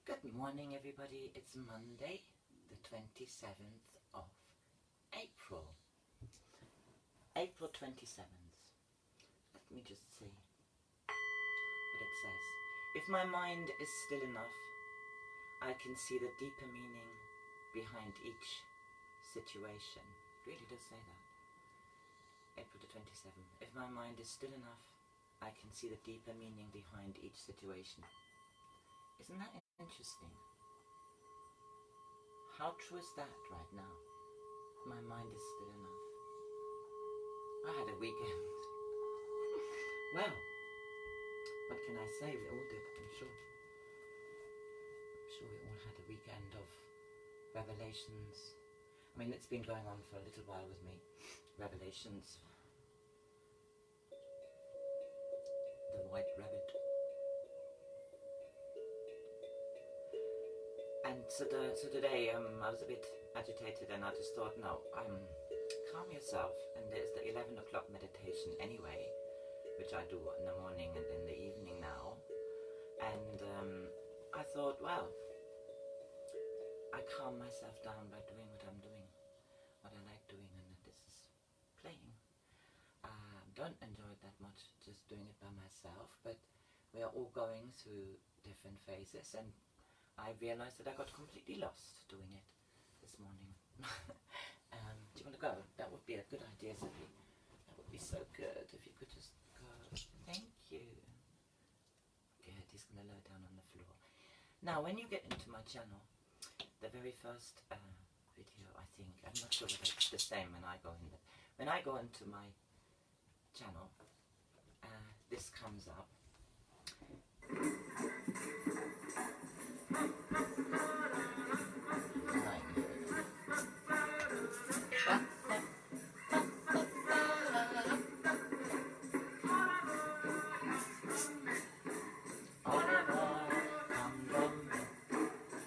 Good morning, everybody. It's Monday, the 27th of April. April 27th. Let me just see what it says. If my mind is still enough, I can see the deeper meaning behind each situation. It really does say that. April the 27th. If my mind is still enough, I can see the deeper meaning behind each situation. Isn't that interesting? How true is that right now? My mind is still enough. I had a weekend. Well, what can I say? We all did, I'm sure. I'm sure we all had a weekend of revelations. I mean, it's been going on for a little while with me. Revelations. The white rabbit. And so today I was a bit agitated, and I just thought, no, calm yourself. And there's the 11 o'clock meditation anyway, which I do in the morning and in the evening now. And I thought, well, I calm myself down by doing what I'm doing, what I like doing, and that is playing. Don't enjoy it that much, just doing it by myself, but we are all going through different phases, and I realized that I got completely lost doing it this morning. Do you want to go? That would be a good idea, Zippy. That would be so good if you could just go. Thank you. Good, he's going to lie down on the floor. Now, when you get into my channel, the very first video, I think, I'm not sure whether it's the same when I go in, but when I go into my channel, this comes up.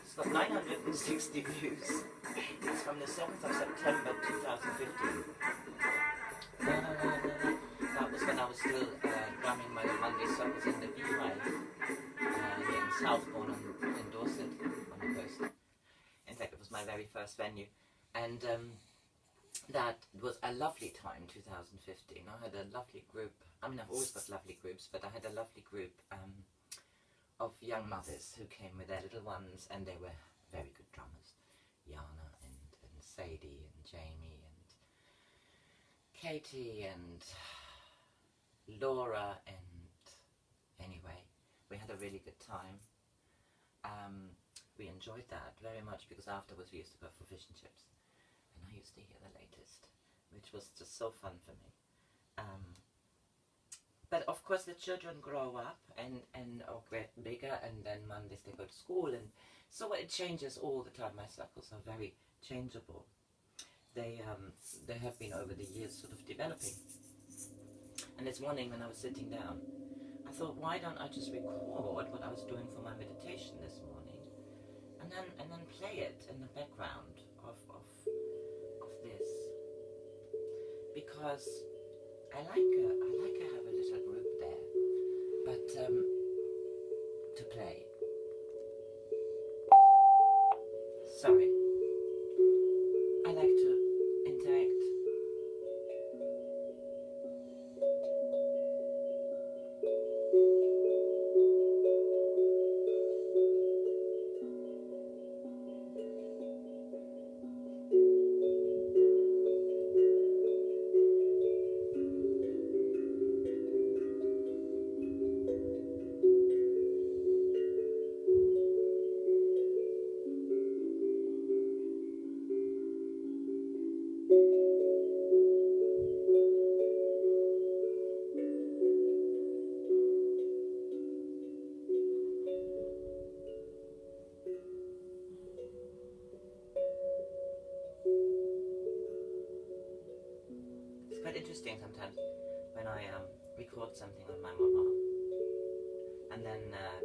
It's got 960 views. It's from the 7th of September 2015. That was when I was still drumming my Monday circles in the Beehive here in Southbourne in Dorset on the coast. In fact, it was my very first venue, and that was a lovely time, 2015. I had a lovely group. I mean, I've always got lovely groups, but I had a lovely group of young mothers who came with their little ones, and they were very good drummers. Jana and Sadie and Jamie and Katie and Laura, and anyway, we had a really good time. We enjoyed that very much because afterwards we used to go for fish and chips, and I used to hear the latest, which was just so fun for me. But of course the children grow up and get bigger, and then Mondays they go to school, and so it changes all the time. My circles are very changeable. They have been over the years sort of developing. And this morning when I was sitting down, I thought, why don't I just record what I was doing for my meditation this morning, and then play it in the background of this, because I like to have a little group there, but to play. Sorry, I like to interact. It's quite interesting sometimes when I record something on my mobile and then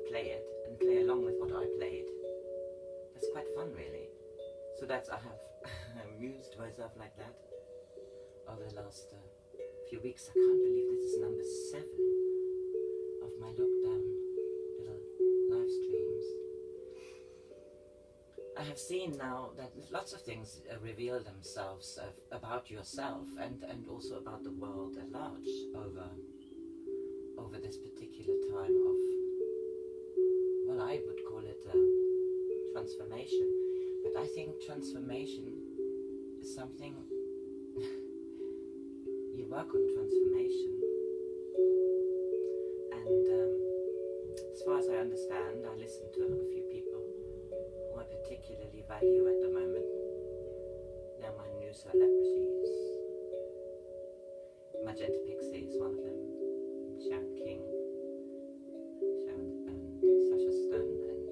play it and play along with what I played. That's quite fun, really. So I have amused myself like that over the last few weeks. I can't believe this is number 7 of my lockdown little live streams. have seen now that lots of things reveal themselves about yourself and also about the world at large over this particular time of, well, I would call it transformation. But I think transformation is something, you work on transformation. And as far as I understand, I listen to a few people who I particularly value at the moment. They're my new celebrities. Magenta Pixie is one of them. Sharon King, Sharon and Sasha Stone, and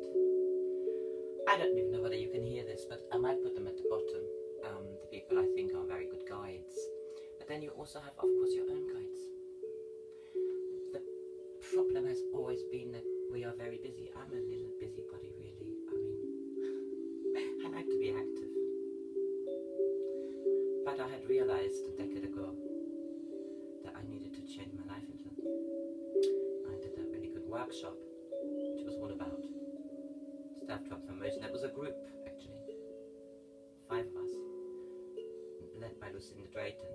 I don't even know whether you can hear this, but I might put them at the bottom. The people I think are very good guides. But then you also have, of course, your own guides. The problem has always been that we are very busy. I'm a little busybody, really. I mean, I like to be active. But I had realized a decade ago that I needed to change my life a little. I did a really good workshop, which was all about self-transformation. It was a group, actually, 5 of us, led by Lucinda Drayton.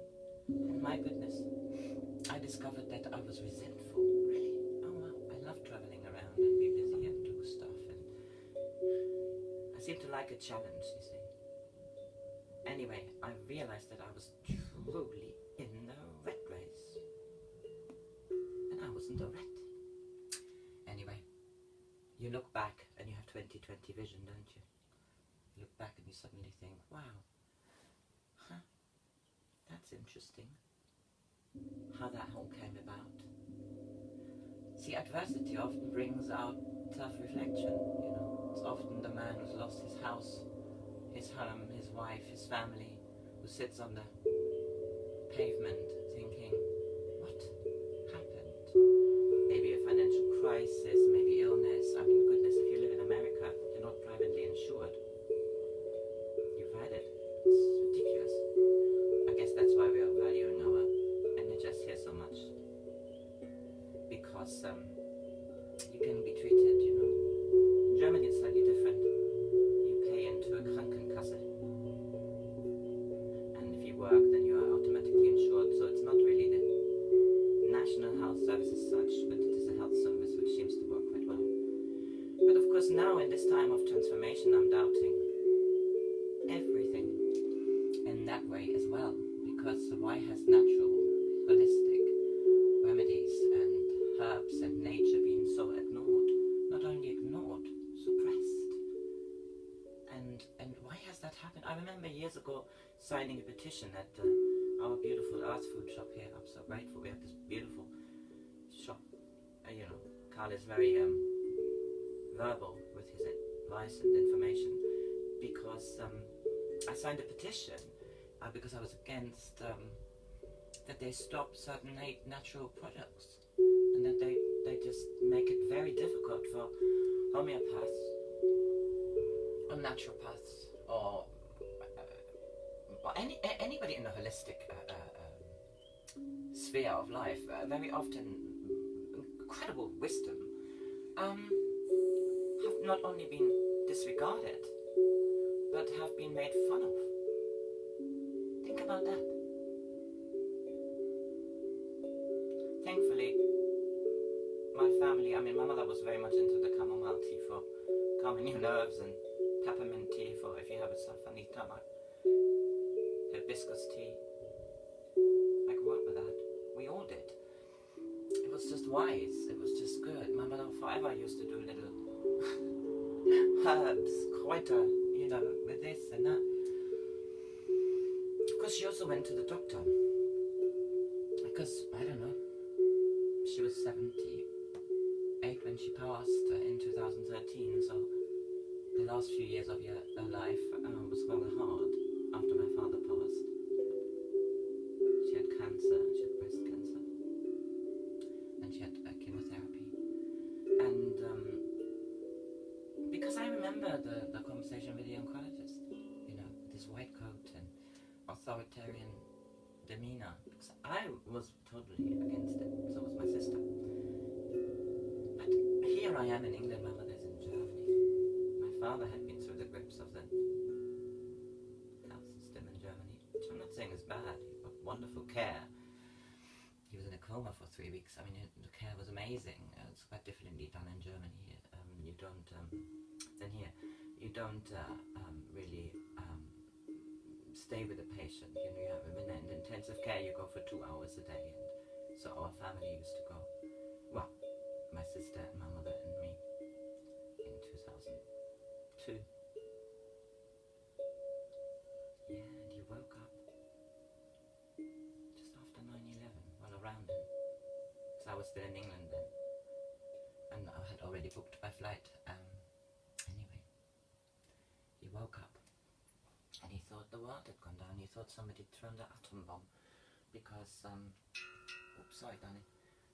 And my goodness, I discovered that I was resentful, really. Oh wow, I love traveling around and be busy and do stuff. And I seem to like a challenge, you see. Anyway, I realized that I was truly in the rat race. And I wasn't a rat. Anyway, you look back and you have 20/20 vision, don't you? You look back and you suddenly think, wow, that's interesting, how that all came about. See, adversity often brings out self-reflection, you know. It's often the man who's lost his house, his home, his wife, his family, who sits on the pavement thinking, what happened? Maybe a financial crisis, maybe illness. I mean, goodness, if you live in America, you're not privately insured. You've had it. It's ridiculous. I guess that's why we are valuing our NHS here so much. Because you can be treated, you know. In Germany it's slightly different. You pay into a Krankenkasse. And if you work, then you are automatically insured. So it's not really the national health service as such, but it is a health service which seems to work quite well. But of course now in this time of transformation I'm doubting everything in that way as well, because why has natural, holistic remedies and herbs and nature been so ignored? Not only ignored, suppressed. And why has that happened? I remember years ago signing a petition at our beautiful Earth food shop here. I'm so grateful we have this beautiful shop. You know, Carl is very verbal with his advice and information, because I signed a petition because I was against that they stop certain natural products, and that they just make it very difficult for homeopaths or naturopaths or anybody in the holistic sphere of life, very often incredible wisdom, have not only been disregarded, but have been made fun of. Think about that. Thankfully, my family, I mean, my mother was very much into the chamomile tea for calming your nerves, and peppermint tea for if you have a funny stomach, hibiscus tea. I grew up with that. We all did. It was just wise. It was just good. My mother forever used to do little herbs, kräuter, you know, with this and that. Of course, she also went to the doctor, because, I don't know, she was 78 when she passed in 2013, so the last few years of her life was rather hard after my father passed. She had cancer, she had breast cancer, and she had chemotherapy. And because I remember the conversation with the oncologist, you know, with his white coat and authoritarian demeanor, because I was totally against it, so was my sister. But here I am in England, my mother's in Germany. My father had been through the grip grips of the health system in Germany, which I'm not saying is bad. He got wonderful care. He was in a coma for 3 weeks. I mean, the care was amazing. It's quite differently done in Germany. You don't, than here, you don't really stay with the patient. You know, you have him in intensive care. You go for 2 hours a day, and so our family used to go. Well, my sister and my mother and me in 2002. Yeah, and he woke up just after 9/11, well, around then. So I was still in England then, and I had already booked my flight. Anyway, he woke up, and he thought the world had gone down. He thought somebody had thrown the atom bomb, because, oops, sorry, darling,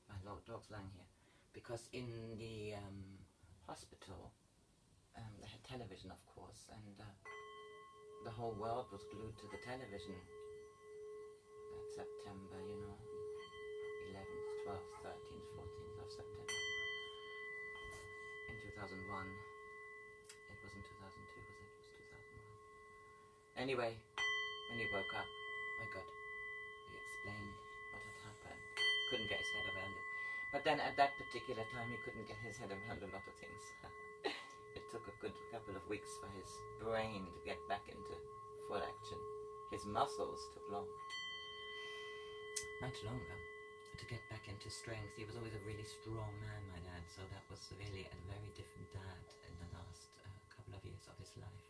my dog's lying here. Because in the hospital, they had television, of course, and the whole world was glued to the television. That September, you know, 11th, 12th, 13th, 14th of September. In 2001. It wasn't 2002, was it? It was 2001. Anyway, when he woke up, my God, he explained what had happened. Couldn't get his head around it. But then at that particular time, he couldn't get his head around a lot of things. It took a good couple of weeks for his brain to get back into full action. His muscles took much longer to get back into strength. He was always a really strong man, my dad, so that was really a very different dad in the last couple of years of his life.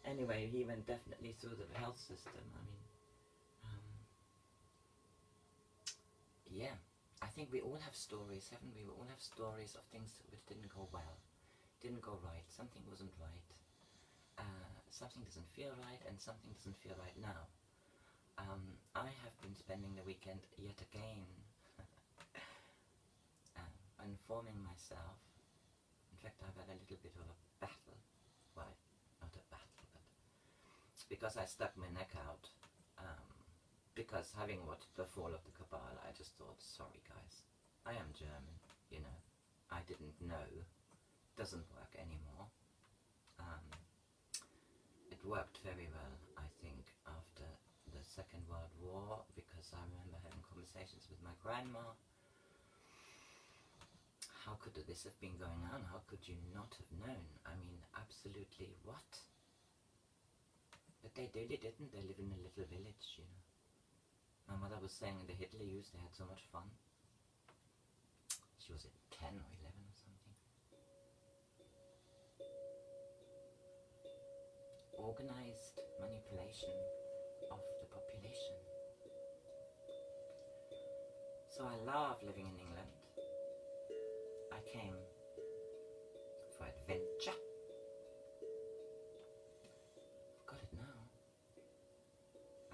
Anyway, he went definitely through the health system. I mean, yeah. I think we all have stories, haven't we? We all have stories of things which didn't go well, didn't go right, something wasn't right, something doesn't feel right, and something doesn't feel right now. I have been spending the weekend yet again informing myself. In fact, I've had a little bit of a battle. Well, not a battle, but because I stuck my neck out. Because having watched the fall of the cabal, I just thought, sorry guys, I am German, you know, I didn't know, doesn't work anymore. It worked very well, I think, after the Second World War, because I remember having conversations with my grandma. How could this have been going on? How could you not have known? I mean, absolutely what? But they really didn't, they live in a little village, you know. My mother was saying in the Hitler Youth they had so much fun. She was 10 or 11 or something. Organized manipulation of the population. So I love living in England. I came for adventure. I've got it now.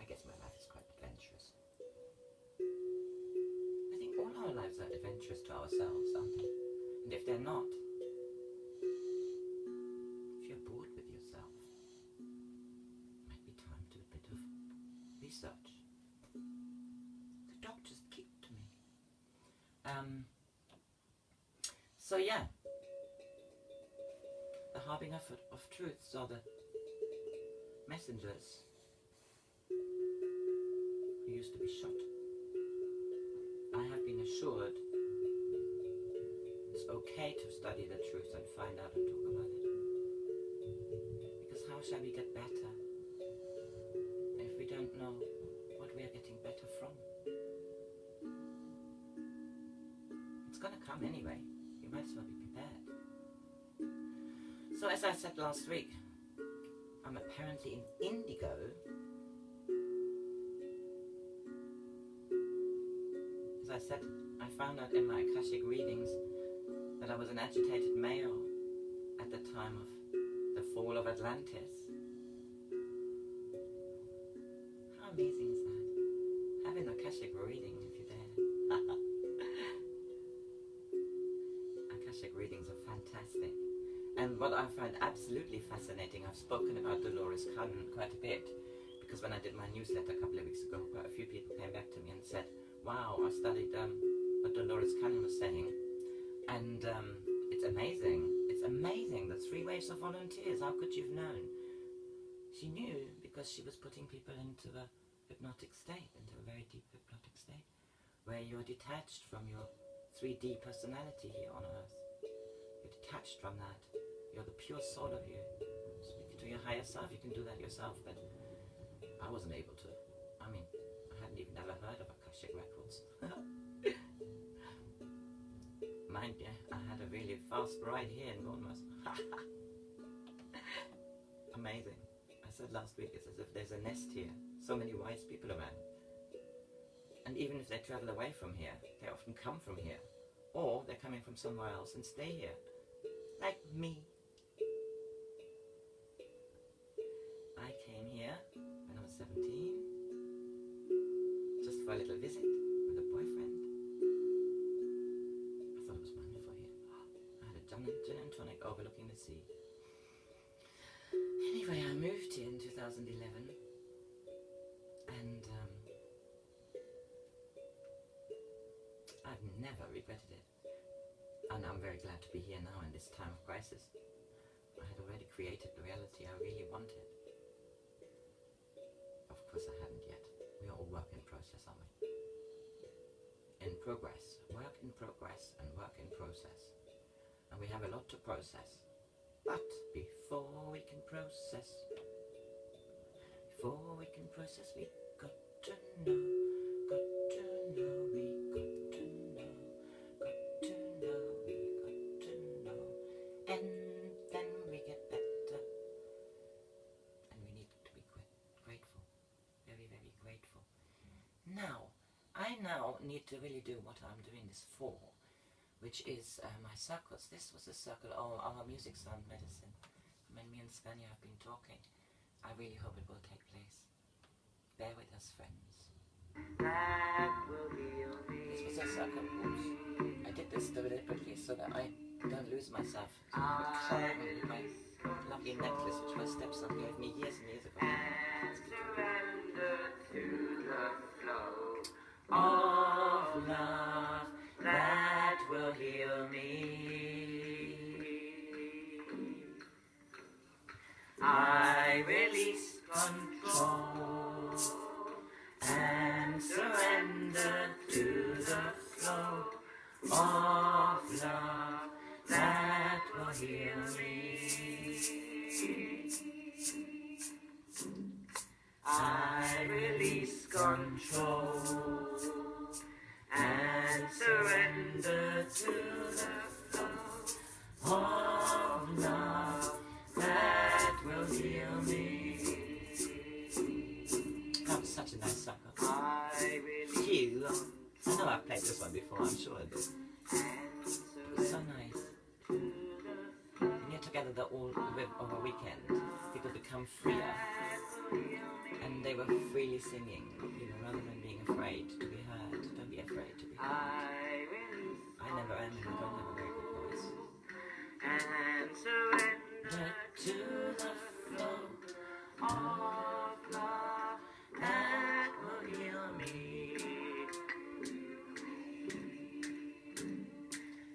I guess my life is quite adventurous. I think all our lives are adventurous to ourselves, aren't they? And if they're not, if you're bored with yourself, it might be time to do a bit of research. The dog just kicked me. So yeah, the harbinger of truths are the messengers who used to be shot. I have been assured it's okay to study the truth and find out and talk about it. Because how shall we get better if we don't know what we are getting better from? It's gonna come anyway. You might as well be prepared. So as I said last week, I'm apparently in indigo. As I said, I found out in my Akashic readings that I was an agitated male at the time of the fall of Atlantis. How amazing is that? Have an Akashic reading if you dare. Akashic readings are fantastic. And what I find absolutely fascinating, I've spoken about Dolores Cannon quite a bit, because when I did my newsletter a couple of weeks ago, quite a few people came back to me and said, wow, I studied what Dolores Cannon was saying, and it's amazing. It's It's amazing, the 3 waves of volunteers. How could you have known? She knew because she was putting people into a hypnotic state, into a very deep hypnotic state, where you're detached from your 3D personality here on Earth. You're detached from that. You're the pure soul of you. Speaking to your higher self, you can do that yourself, but I wasn't able to. I mean, I hadn't even ever heard of Akashic Records. Mind you, I had a really fast ride here in Bournemouth. Amazing. I said last week, it's as if there's a nest here. So many wise people around. And even if they travel away from here, they often come from here. Or they're coming from somewhere else and stay here. Like me. I came here when I was 17, just for a little visit with a boyfriend. I thought it was wonderful here. I had a gin and tonic overlooking the sea. Anyway, I moved here in 2011, and I've never regretted it. And I'm very glad to be here now in this time of crisis. I had already created the reality I really wanted. Of course I hadn't yet. We are all work in process, aren't we? In progress. Work in progress and work in process. And we have a lot to process. But before we can process, we got to know, we got to know, and then we get better. And we need to be grateful, very, very grateful. Now, I need to really do what I'm doing this for, which is my circles. This was a circle, our music sound medicine. When me and Scania have been talking, I really hope it will take place. Bear with us, friends. This was a circle. Oops. I did this deliberately so that I don't lose myself. My lovely necklace, which my stepson gave me years and years ago. Of love that will heal me. I release control and surrender to the flow of love that will heal me. I release control and surrender to the flow of love that will heal me. That was such a nice circle. Cue. I know I've played this one before, I'm sure I did. It was so nice. When you're together over a weekend, people become freer. And they were freely singing, rather than being afraid to be heard. Don't be afraid to be heard. I never am, and I don't have a very good voice. And surrender to the flow of love that will heal me.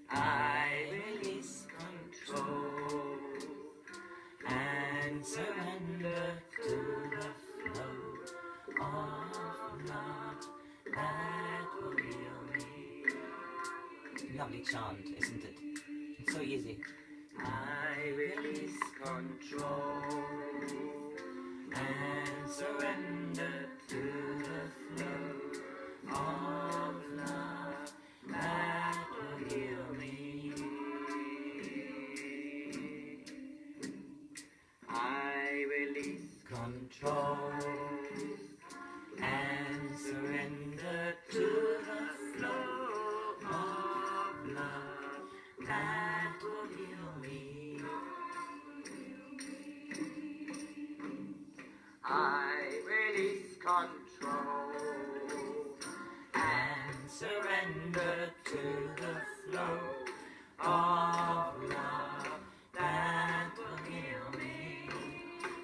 I release control and surrender to the flow of love that will heal me. Lovely chant, isn't it? It's so easy. I release control and surrender to the flow of love that will heal me. I release control and surrender to the flow of love that will heal me. I release control and surrender to the flow of love that will heal me.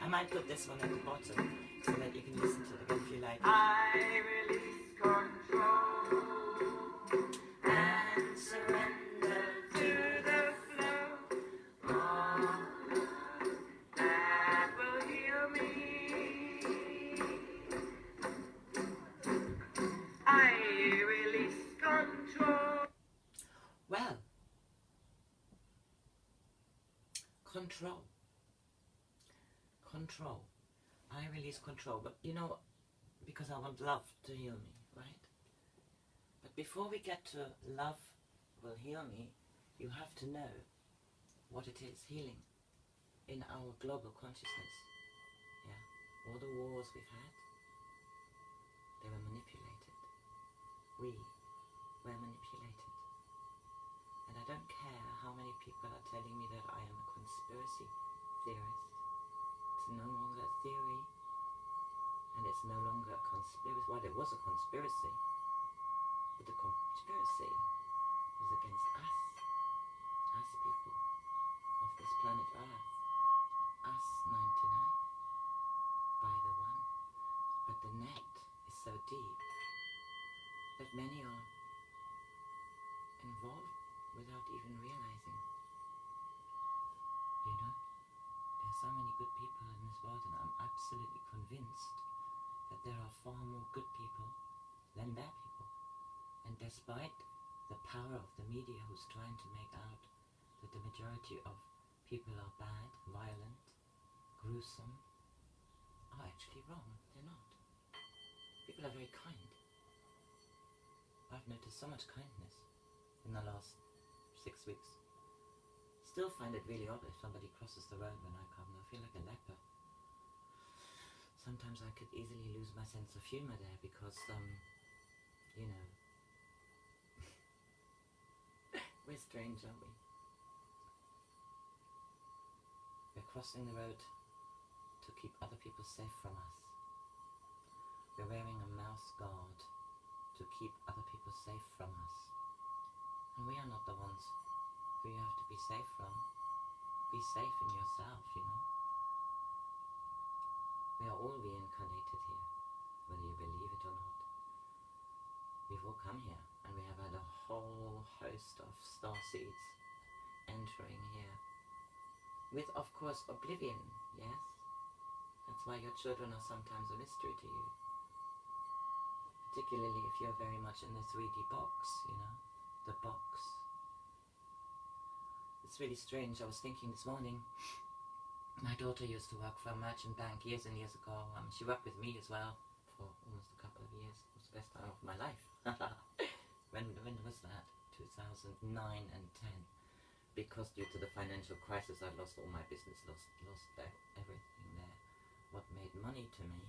I might put this one at the bottom so that you can listen to it again if you like. I release control and surrender to the flow Well, control. Control. I release control, but you know, because I want love to heal me, right? But before we get to love will heal me, you have to know what it is healing in our global consciousness. Yeah, all the wars we've had, they were manipulated. We were manipulated. And I don't care how many people are telling me that I am a conspiracy theorist. It's no longer a theory, and it's no longer a conspiracy. Well, it was a conspiracy, but the conspiracy is against us people of this planet Earth, us 99 by the one. But the net is so deep that many are involved without even realizing. You know, there's so many good people in this world, and I'm absolutely convinced that there are far more good people than bad people. And despite the power of the media who's trying to make out that the majority of people are bad, violent, gruesome, are actually wrong. They're not. People are very kind. I've noticed so much kindness in the last 6 weeks. Still find it really odd if somebody crosses the road when I come. I feel like a leper. Sometimes I could easily lose my sense of humor there because, you know, we're strange, aren't we? We're crossing the road to keep other people safe from us. We're wearing a mouse guard to keep other people safe from us. And we are not the ones who you have to be safe from. Be safe in yourself, you know. We are all reincarnated here, whether you believe it or not. We've all come here, and we have had a whole host of starseeds entering here. With, of course, oblivion, yes? That's why your children are sometimes a mystery to you. Particularly if you're very much in the 3D box, you know? The box. It's really strange. I was thinking this morning, my daughter used to work for a merchant bank years and years ago. She worked with me as well for almost a couple of years. It was the best time of my life. When was that? 2009 and 10. Because due to the financial crisis, I lost all my business, lost everything there. What made money to me.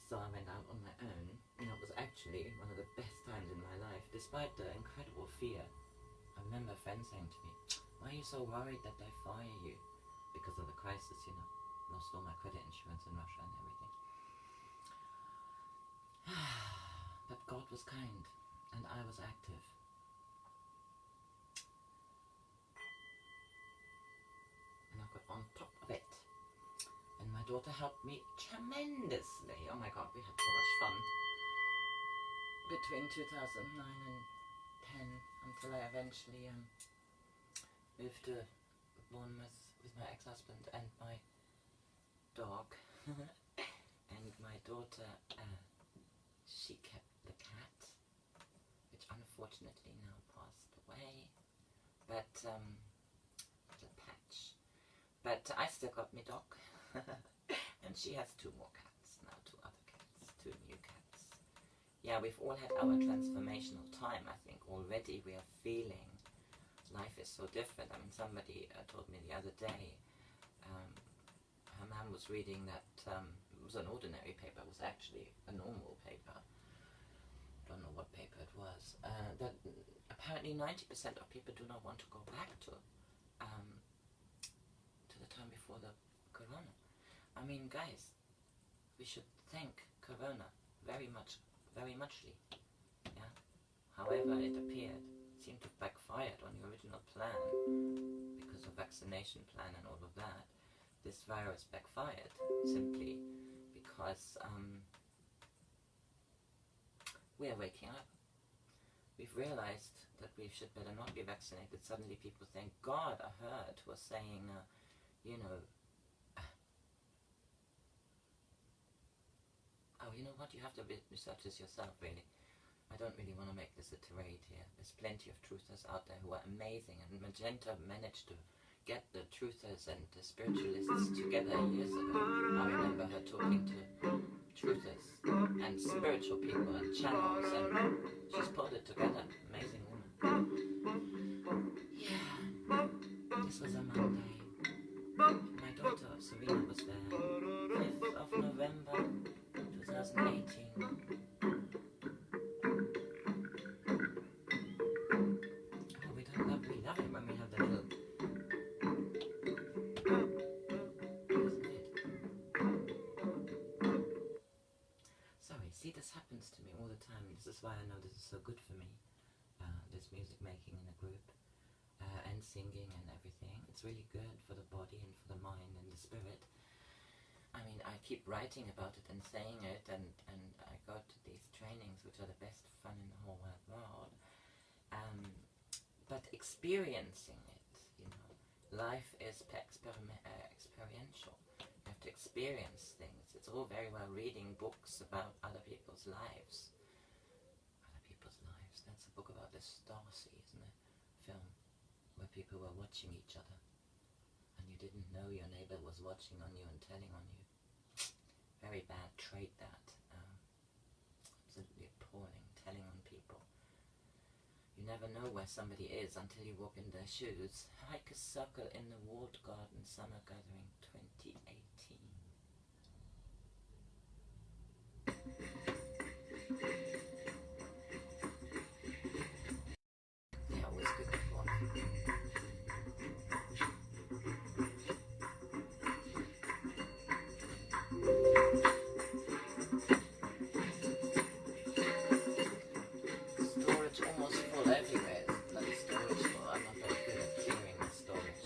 So I went out on my own, and it was actually one of the best times in my life, despite the incredible fear. I remember a friend saying to me, "Why are you so worried that they fire you?" Because of the crisis, you know. Lost all my credit insurance in Russia and everything. But God was kind, and I was active. And I got on top of it. And my daughter helped me tremendously. Oh my God, we had so much fun. Between 2009 and 10, until I eventually moved to Bournemouth with my ex-husband and my dog. And my daughter, she kept the cat, which unfortunately now passed away. But, little Patch. But I still got my dog. And she has 2 more cats now, 2 other cats, 2 new cats. Yeah, we've all had our transformational time, I think. Already we are feeling life is so different. I mean, somebody told me the other day, her mum was reading that, it was an ordinary paper, it was actually a normal paper. Don't know what paper it was. That apparently 90% of people do not want to go back to the time before the corona. I mean, guys, we should thank corona very muchly. Yeah. However it appeared, it seemed to have backfired on the original plan because of vaccination plan and all of that. This virus backfired simply because we are waking up. We've realized that we should better not be vaccinated. Suddenly people think, God, I heard, was saying, you know, oh, you know what, you have to research this yourself, really. I don't really want to make this a tirade here. There's plenty of truthers out there who are amazing, and Magenta managed to get the truthers and the spiritualists together years ago. I remember her talking to truthers and spiritual people and channels, and she's pulled it together. Amazing woman. Yeah, this was a Monday. My daughter Serena was there. 5th of November 2018. Oh, we love it when we have the little... Sorry, see, this happens to me all the time. This is why I know this is so good for me. This music making in a group. And singing and everything. It's really good for the body and for the mind and the spirit. I mean, I keep writing about it and saying it, and I go to these trainings, which are the best fun in the whole wide world. But experiencing it, you know, life is experiential. You have to experience things. It's all very well reading books about other people's lives. Other people's lives. That's a book about the Stasi, isn't it? Film. Where people were watching each other, and you didn't know your neighbor was watching on you and telling on you. Very bad trait, that. Absolutely appalling, telling on people. You never know where somebody is until you walk in their shoes. Hike a circle in the walled garden summer gathering 2018. They always good at one. Storage almost full everywhere. Bloody storage full. I'm not very good at clearing the storage.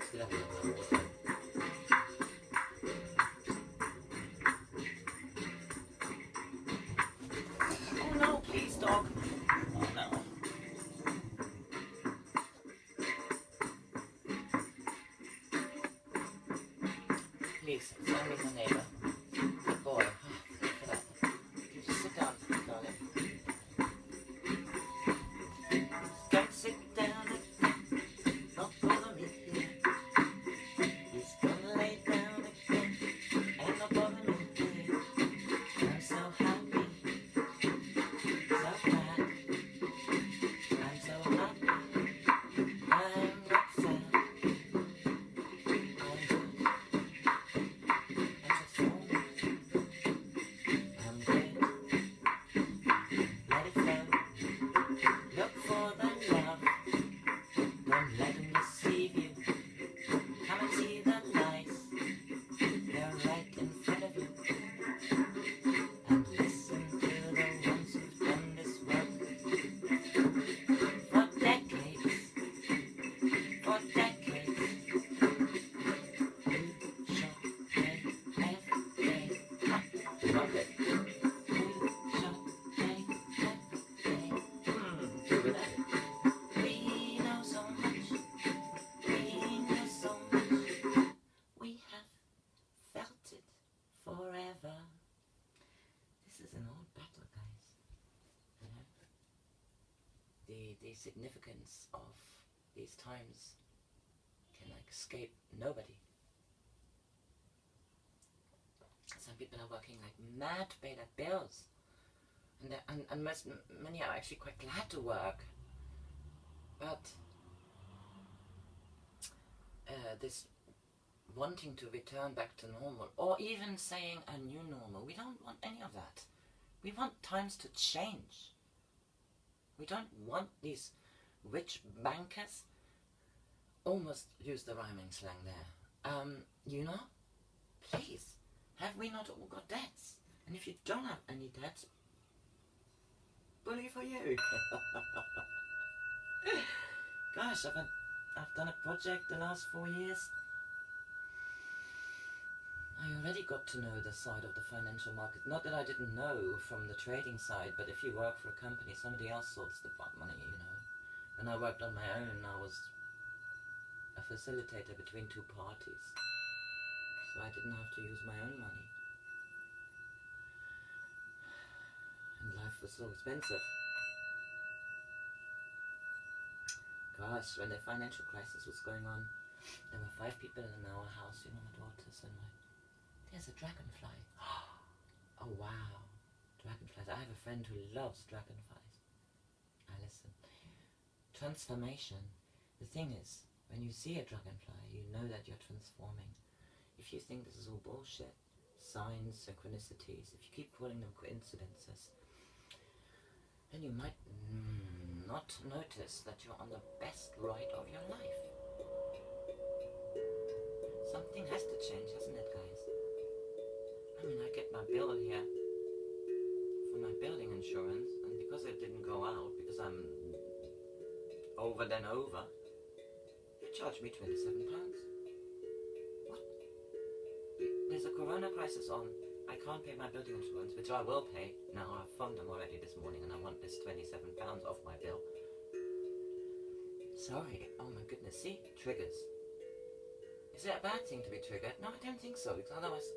Still have a little water. Oh no, please, dog. Oh no. Please, sorry, my neighbor. Good boy. Look for that. You just sit down, darling. Don't sit down again. Not bother me here. He's gonna lay down again. And not bother me here. I'm so happy. So glad. I'm so happy. I'm not sad. I'm good. I'm good. Let it flow. Look for the love. Don't let them deceive you. Come and see the lights. They're right in front of you. And listen to the ones who've done this work for decades. For decades. Love it. We know so much. We know so much. We have felt it forever. This is an old battle, guys. You know? The significance of these times can escape nobody. Some people are working like mad to pay their bills, and many are actually quite glad to work. But this wanting to return back to normal, or even saying a new normal, we don't want any of that. We want times to change. We don't want these rich bankers, almost use the rhyming slang there, you know, please. Have we not all got debts? And if you don't have any debts, bully for you. Gosh, I've done a project the last 4 years. I already got to know the side of the financial market. Not that I didn't know from the trading side, but if you work for a company, somebody else sorts the money, you know. When I worked on my own, I was a facilitator between two parties. So I didn't have to use my own money. And life was so expensive. Gosh, when the financial crisis was going on, there were 5 people in our house, you know, my daughters and my... There's a dragonfly. Oh wow, dragonflies. I have a friend who loves dragonflies. Alison. Transformation. The thing is, when you see a dragonfly, you know that you're transforming. If you think this is all bullshit, signs, synchronicities, if you keep calling them coincidences, then you might not notice that you're on the best ride of your life. Something has to change, hasn't it, guys? I mean, I get my bill here for my building insurance, and because it didn't go out, because I'm over than over, they charged me £27. What? There's a corona crisis on. I can't pay my building insurance, which I will pay. Now, I've phoned them already this morning, and I want this £27 off my bill. Sorry. Oh my goodness. See? Triggers. Is it a bad thing to be triggered? No, I don't think so, because otherwise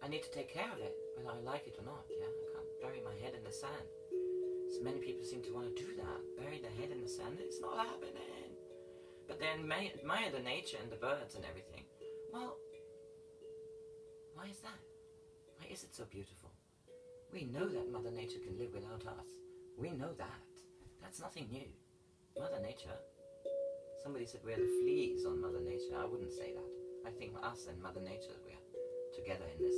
I need to take care of it, whether I like it or not, yeah? I can't bury my head in the sand. So many people seem to want to do that, bury their head in the sand. It's not happening. But they admire the nature and the birds and everything. Well, why is that? Why is it so beautiful? We know that Mother Nature can live without us. We know that. That's nothing new. Mother Nature... Somebody said we're the fleas on Mother Nature. I wouldn't say that. I think us and Mother Nature, we're together in this.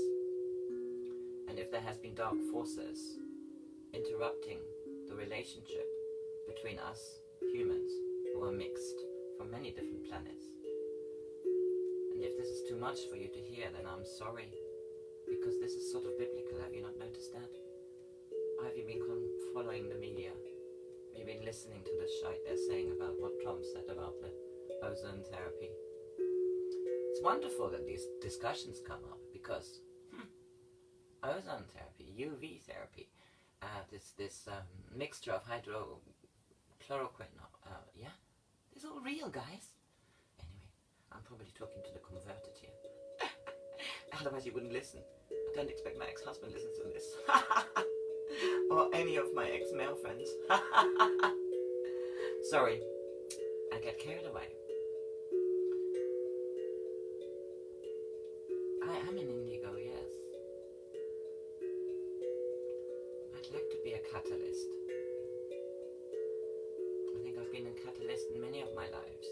And if there has been dark forces interrupting the relationship between us humans, who are mixed from many different planets, and if this is too much for you to hear, then I'm sorry, because this is sort of biblical. Have you not noticed that? Have you been following the media? Have you been listening to the shite they're saying about what Trump said about the ozone therapy? It's wonderful that these discussions come up, because ozone therapy, UV therapy, this mixture of hydrochloroquine, yeah, it's all real, guys. Anyway, I'm probably talking to the converted here. Otherwise you wouldn't listen. I don't expect my ex-husband listens to this. Or any of my ex-male friends. Sorry, I get carried away. I am an indigo, yes. I'd like to be a catalyst. I think I've been a catalyst in many of my lives.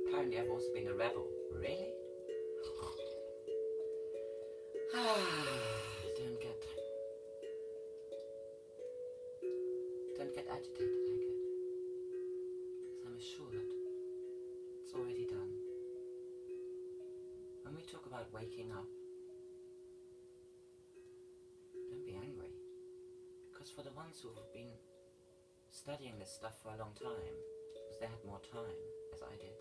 Apparently I've also been a rebel. Really? Don't get agitated, Hagrid, because I'm assured it's already done. When we talk about waking up, don't be angry, because for the ones who have been studying this stuff for a long time, because they had more time, as I did,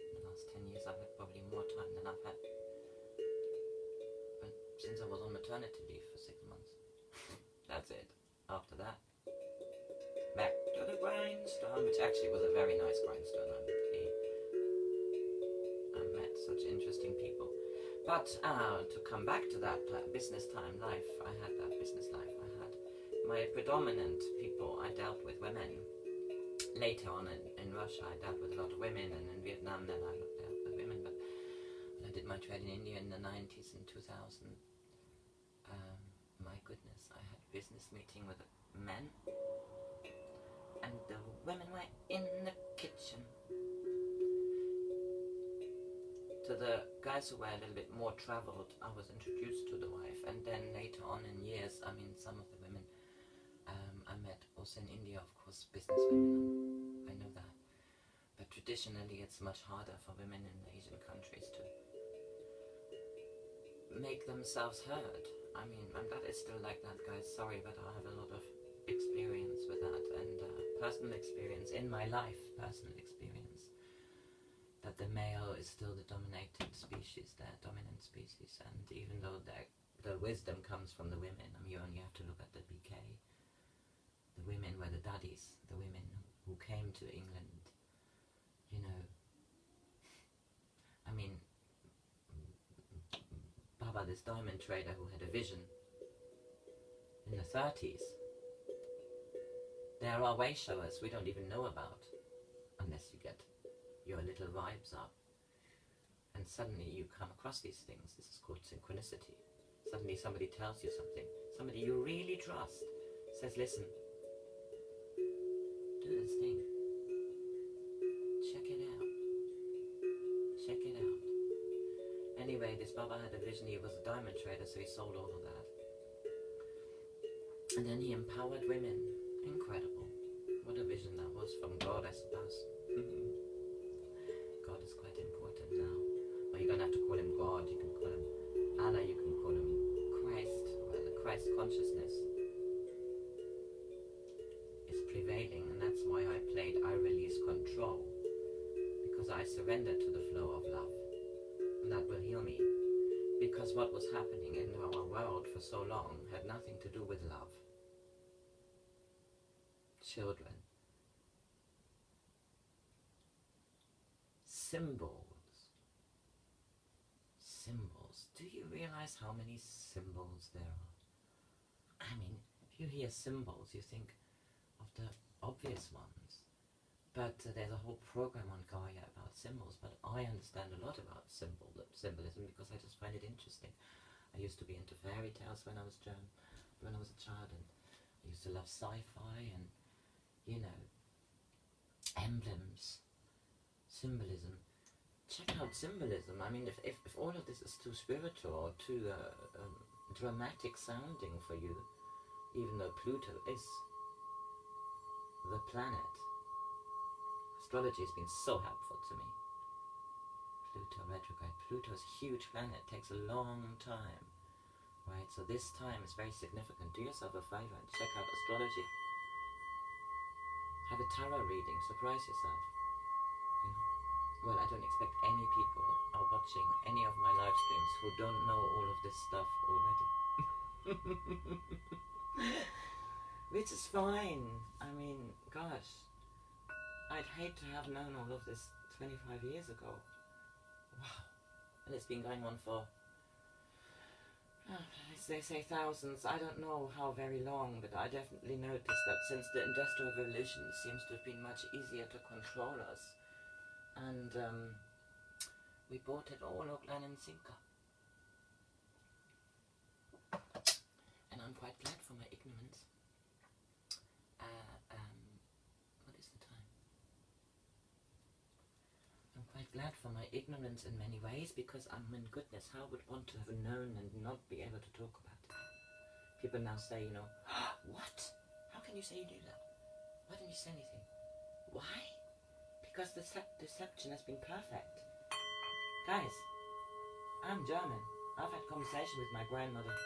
in the last 10 years I've had probably more time than I've had since I was on maternity leave for 6 months. That's it. After that, back to the grindstone, which actually was a very nice grindstone. I met such interesting people. But to come back to that business time life, I had that business life. I had my predominant people, I dealt with women. Later on in Russia, I dealt with a lot of women, and in Vietnam then I dealt with women. But when I did my trade in India in the 90s and 2000, my goodness, I had a business meeting with men, and the women were in the kitchen. To the guys who were a little bit more travelled, I was introduced to the wife, and then later on in years, I mean, some of the women I met also in India, of course, business women, I know that. But traditionally, it's much harder for women in Asian countries to make themselves heard. I mean, that is still like that, guys. Sorry, but I have a lot of experience with that, and personal experience in my life, personal experience, that the male is still the dominated species, the dominant species, and even though the wisdom comes from the women, I mean, you only have to look at the BK. The women were the daddies, the women who came to England, you know. I mean, Baba, this diamond trader who had a vision in the 30s. There are way showers we don't even know about, unless you get your little vibes up. And suddenly you come across these things. This is called synchronicity. Suddenly somebody tells you something. Somebody you really trust says, listen, do this thing. Check it out. Check it out. Anyway, this Baba had a vision. He was a diamond trader, so he sold all of that. And then he empowered women. Incredible. What a vision that was from God, I suppose. God is quite important now. Or you're going to have to call him God. You can call him Allah. You can call him Christ. Well, the Christ consciousness is prevailing. And that's why I played I Release Control. Because I surrender to the flow of love. And that will heal me. Because what was happening in our world for so long had nothing to do with love. Children. Symbols. Symbols. Do you realize how many symbols there are? I mean, if you hear symbols, you think of the obvious ones. But there's a whole program on Gaia about symbols, but I understand a lot about symbolism because I just find it interesting. I used to be into fairy tales when I was a child, and I used to love sci-fi and, you know, emblems, symbolism. Check out symbolism. I mean, if all of this is too spiritual or too dramatic sounding for you, even though Pluto is the planet, astrology has been so helpful to me. Pluto retrograde. Pluto is a huge planet. It takes a long time, right? So this time is very significant. Do yourself a favor and check out astrology. Have a tarot reading. Surprise yourself. You know? Well, I don't expect any people are watching any of my live streams who don't know all of this stuff already. Which is fine. I mean, gosh, I'd hate to have known all of this 25 years ago. Wow. And it's been going on for, as they say, thousands. I don't know how very long, but I definitely noticed that since the Industrial Revolution it seems to have been much easier to control us. And we bought it all Oakland and Sinker. And I'm quite glad for my ignorance. What is the time? I'm quite glad for my ignorance in many ways, because I mean, goodness, how would one to have known and not be able to talk about it? People now say, you know, what? How can you say you knew that? Why didn't you say anything? Why? Because the deception has been perfect. Guys, I'm German. I've had conversation with my grandmother.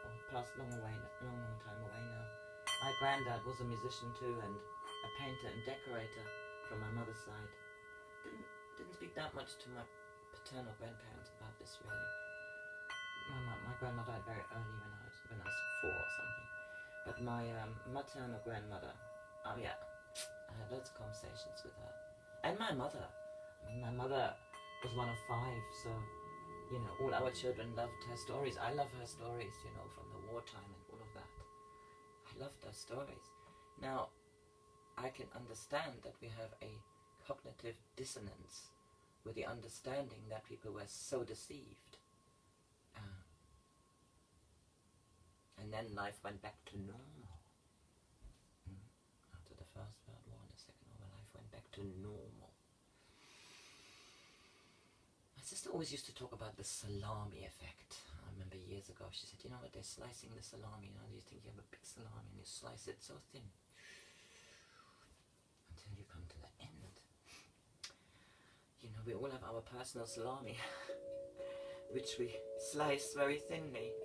Oh, passed long time away now. My granddad was a musician too, and a painter and decorator from my mother's side. Didn't speak that much to my paternal grandparents about this really. My grandma died very early when I was 4 or something. But my maternal grandmother, oh yeah, I had lots of conversations with her. And my mother. I mean, my mother was one of 5, so, you know, all our children loved her stories. I love her stories, you know, from the wartime and all of that. I loved her stories. Now, I can understand that we have a cognitive dissonance with the understanding that people were so deceived. And then life went back to normal. After the First World War and the Second World War, life went back to normal. My sister always used to talk about the salami effect. I remember years ago, she said, you know what, they're slicing the salami, you know, you think you have a big salami and you slice it so thin until you come to the end. You know, we all have our personal salami, which we slice very thinly.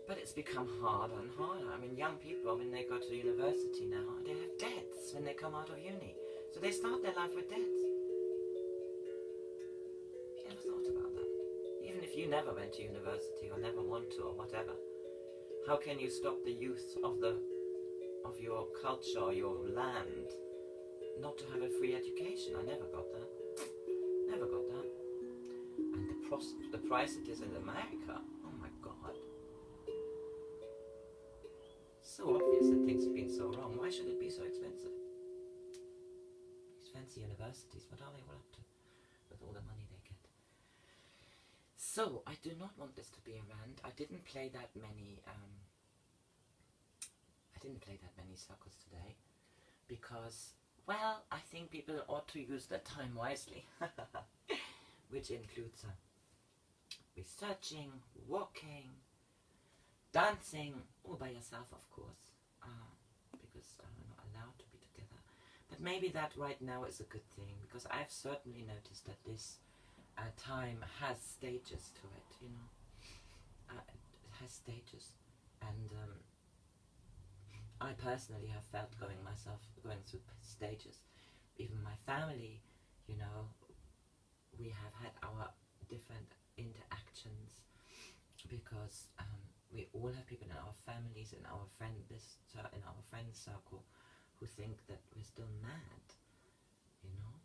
But it's become harder and harder. I mean, young people, when they go to university now, they have debts when they come out of uni. So they start their life with debts. You ever thought about that? Even if you never went to university or never want to or whatever, how can you stop the youth of your culture, your land, not to have a free education? I never got that. Never got that. And the price it is in America, oh my God. so obvious that things have been so wrong. Why should it be so expensive? These fancy universities, what are they all up to with all the money they get? So I do not want this to be a rant. I didn't play that many circles today because, well, I think people ought to use their time wisely, which includes researching, walking, dancing, all by yourself, of course, because we're not allowed to be together. But maybe that right now is a good thing, because I've certainly noticed that this time has stages to it, you know. It has stages, and I personally have felt going through stages. Even my family, you know, we have had our different interactions, because we all have people in our families, in our friend circle, who think that we're still mad. You know,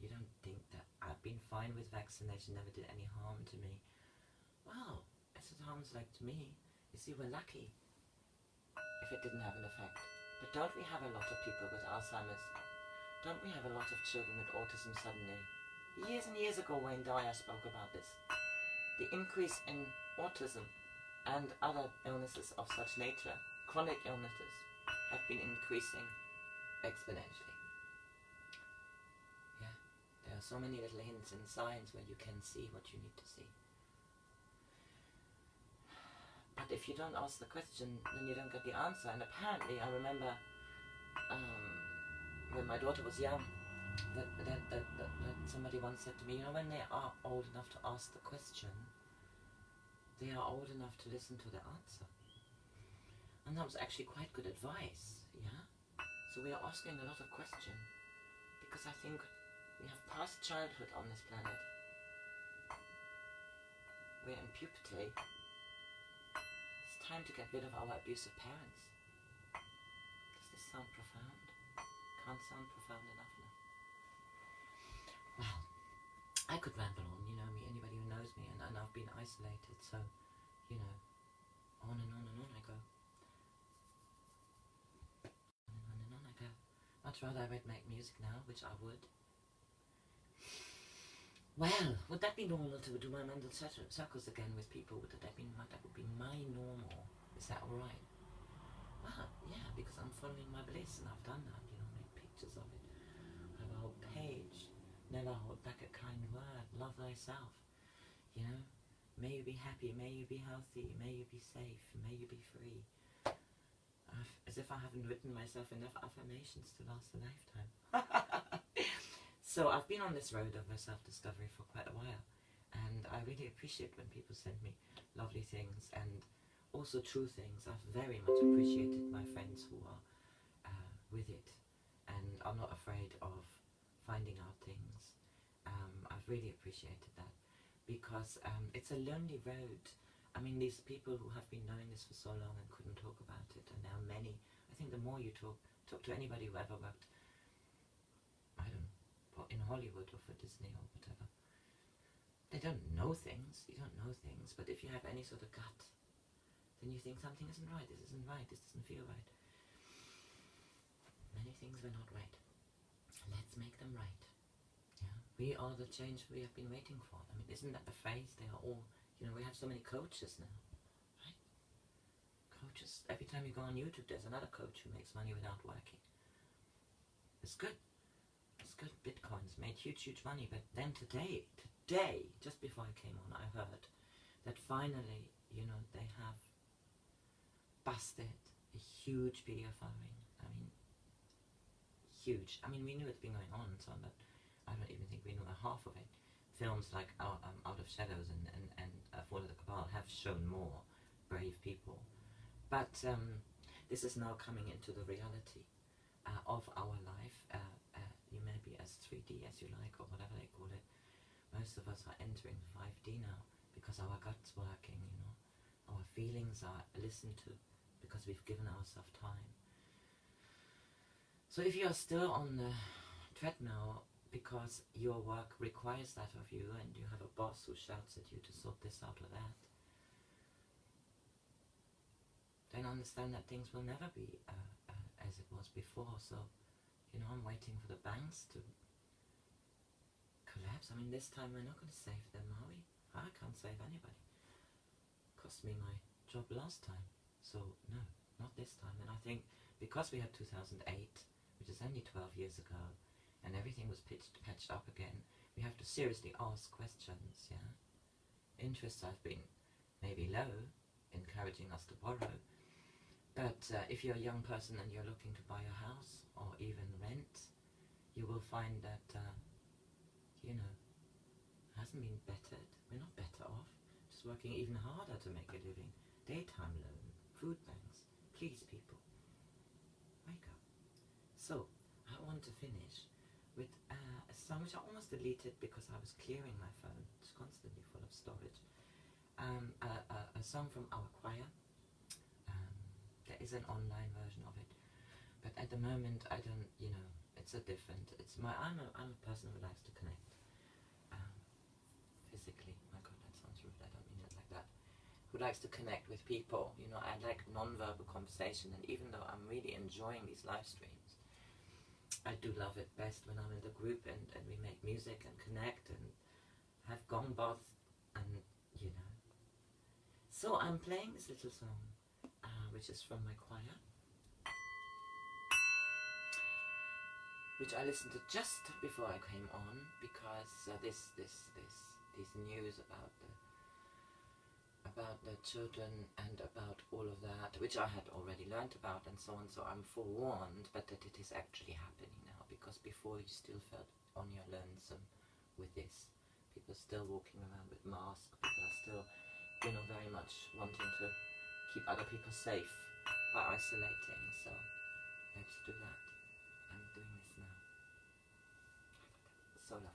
you don't think that I've been fine with vaccination, never did any harm to me. Well, it sounds like to me, you see, we're lucky if it didn't have an effect. But don't we have a lot of people with Alzheimer's? Don't we have a lot of children with autism suddenly? Years and years ago, Wayne Dyer spoke about this. The increase in autism and other illnesses of such nature, chronic illnesses, have been increasing exponentially. Yeah, there are so many little hints and signs where you can see what you need to see. But if you don't ask the question, then you don't get the answer. And apparently, I remember when my daughter was young, that somebody once said to me, you know, when they are old enough to ask the question, they are old enough to listen to the answer. And that was actually quite good advice, yeah? So we are asking a lot of questions, because I think we have past childhood on this planet. We're in puberty. It's time to get rid of our abusive parents. Does this sound profound? Can't sound profound enough now. Well, I could ramble on, you know me, anybody who knows me, and I've been isolated, so, you know, on and on and on I go. On and on I go. Much rather I would make music now, which I would. Well, would that be normal to do my mental circles again with people? That would be my normal. Is that alright? Well, yeah, because I'm following my bliss, and I've done that, you know, made pictures of it. I have a whole page. Never hold back a kind word. Love thyself. You know, may you be happy, may you be healthy, may you be safe, may you be free. As if I haven't written myself enough affirmations to last a lifetime. So I've been on this road of self-discovery for quite a while, and I really appreciate when people send me lovely things, and also true things. I've very much appreciated my friends who are with it, and are not afraid of finding out things. I've really appreciated that, because it's a lonely road. I mean, these people who have been knowing this for so long and couldn't talk about it, and now many. I think the more you talk to anybody who ever worked, I don't know, in Hollywood or for Disney or whatever, they don't know things. You don't know things, but if you have any sort of gut, then you think something isn't right. This isn't right. This doesn't feel right. Many things were not right. Let's make them right. Yeah, we are the change we have been waiting for. I mean, isn't that the phrase? They are all, you know, we have so many coaches now, right? Coaches. Every time you go on YouTube, there's another coach who makes money without working. It's good. It's good. Bitcoins made huge money. But then today, just before I came on, I heard that finally, you know, they have busted a huge video following. I mean, huge. I mean, we knew it's been going on and so on, but I don't even think we knew a half of it. Films like Out of Shadows and Fall of the Cabal have shown more brave people. But this is now coming into the reality of our life. You may be as 3D as you like, or whatever they call it. Most of us are entering 5D now, because our gut's working, you know. Our feelings are listened to, because we've given ourselves time. So if you are still on the treadmill because your work requires that of you, and you have a boss who shouts at you to sort this out or that, then understand that things will never be as it was before. So, you know, I'm waiting for the banks to collapse. I mean, this time we're not going to save them, are we? I can't save anybody. Cost me my job last time. So, no, not this time. And I think because we had 2008, which is only 12 years ago, and everything was patched up again, we have to seriously ask questions, yeah? Interests have been maybe low, encouraging us to borrow, but if you're a young person and you're looking to buy a house or even rent, you will find that, you know, it hasn't been bettered. We're not better off, just working even harder to make a living. Daytime loan, food banks, please people, wake up. So, I want to finish with a song which I almost deleted because I was clearing my phone. It's constantly full of storage. A song from our choir. There is an online version of it, but at the moment I don't, you know, it's a different, it's my, I'm a person who likes to connect physically. My God, that sounds rude, I don't mean it like that. Who likes to connect with people, you know, I like non-verbal conversation, and even though I'm really enjoying these live streams, I do love it best when I'm in the group and we make music and connect and have gong baths and, you know. So I'm playing this little song, which is from my choir, which I listened to just before I came on, because these news about the children and about all of that, which I had already learnt about and so on, so I'm forewarned, but that it is actually happening now, because before you still felt on your lonesome with this. People still walking around with masks, people are still, you know, very much wanting to keep other people safe by isolating, so let's do that. I'm doing this now. So lovely.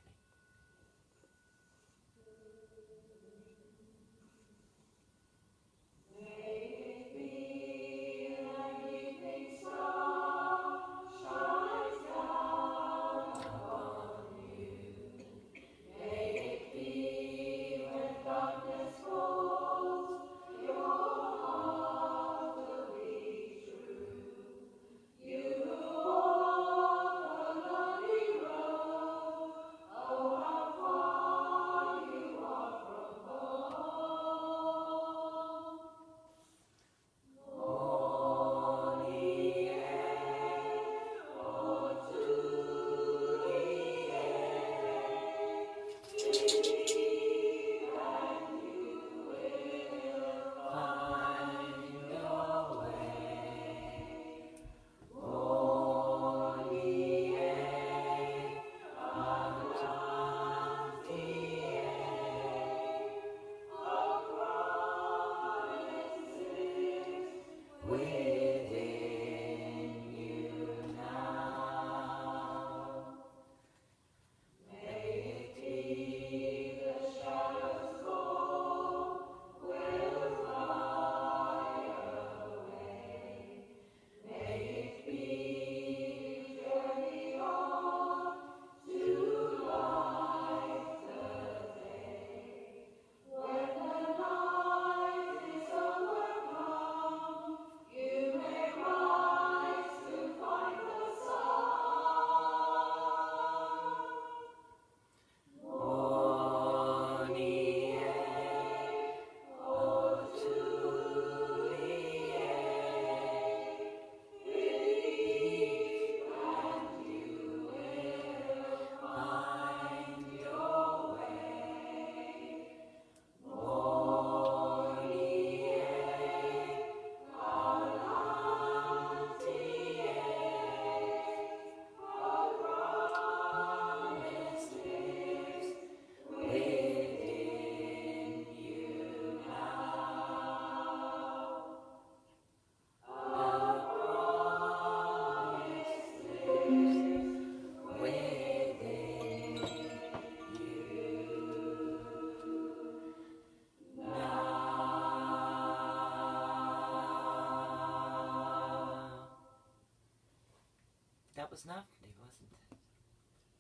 That was lovely, wasn't it?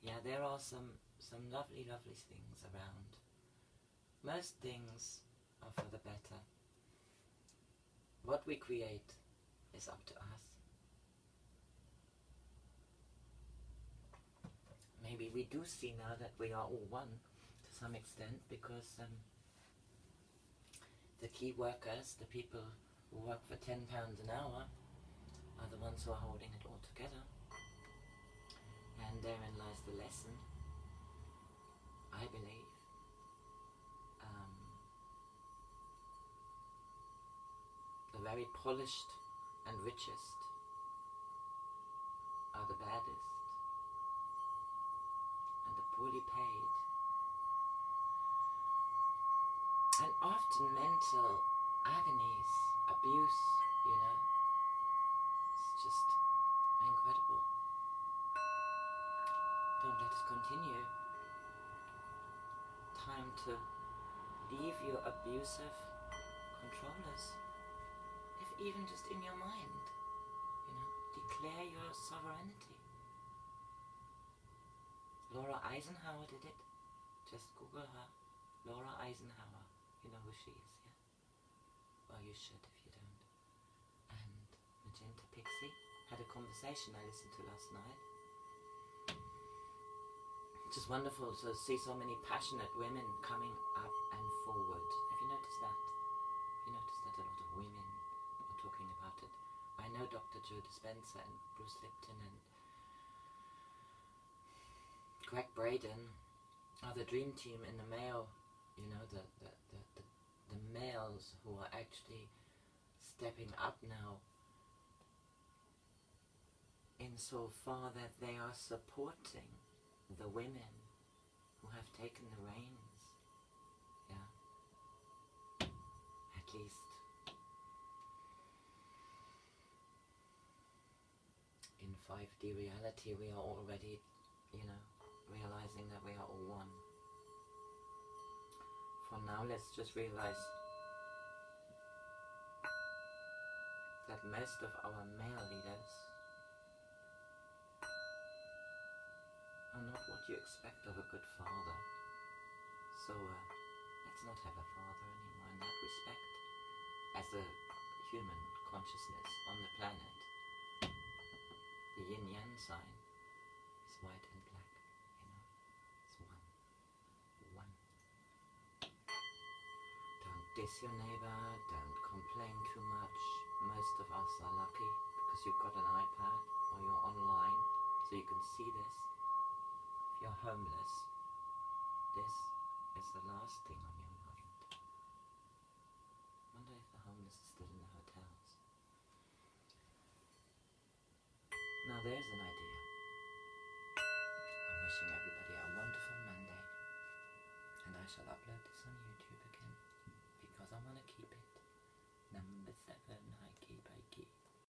Yeah, there are some lovely things around. Most things are for the better. what we create is up to us. Maybe we do see now that we are all one to some extent, because the key workers, the people who work for £10 an hour, are the ones who are holding it all together. And therein lies the lesson, I believe. The very polished and richest are the baddest, and the poorly paid, and often mental agonies, abuse, you know. It's just incredible. Don't let it continue. Time to leave your abusive controllers, if even just in your mind, you know. Declare your sovereignty. Laura Eisenhower did it. Just Google her. Laura Eisenhower. You know who she is, yeah? Well, you should if you don't. And Magenta Pixie had a conversation I listened to last night. It's just wonderful to see so many passionate women coming up and forward. Have you noticed that? Have you noticed that a lot of women are talking about it? I know Dr. Joe Dispenza and Bruce Lipton and Greg Braden are the dream team in the male, you know, the males who are actually stepping up now, insofar that they are supporting the women who have taken the reins, yeah, at least in 5D reality we are already, you know, realizing that we are all one. For now, let's just realize that most of our male leaders are not what you expect of a good father. So let's not have a father anymore in that respect. As a human consciousness on the planet, the yin-yang sign is white and black, you know. It's one. One. Don't diss your neighbor, don't complain too much. Most of us are lucky because you've got an iPad or you're online, so you can see this. If you're homeless, this is the last thing on your mind. I wonder if the homeless are still in the hotels. Now there's an idea. I'm wishing everybody a wonderful Monday, and I shall upload this on YouTube again because I want to keep it. Number 7, I keep.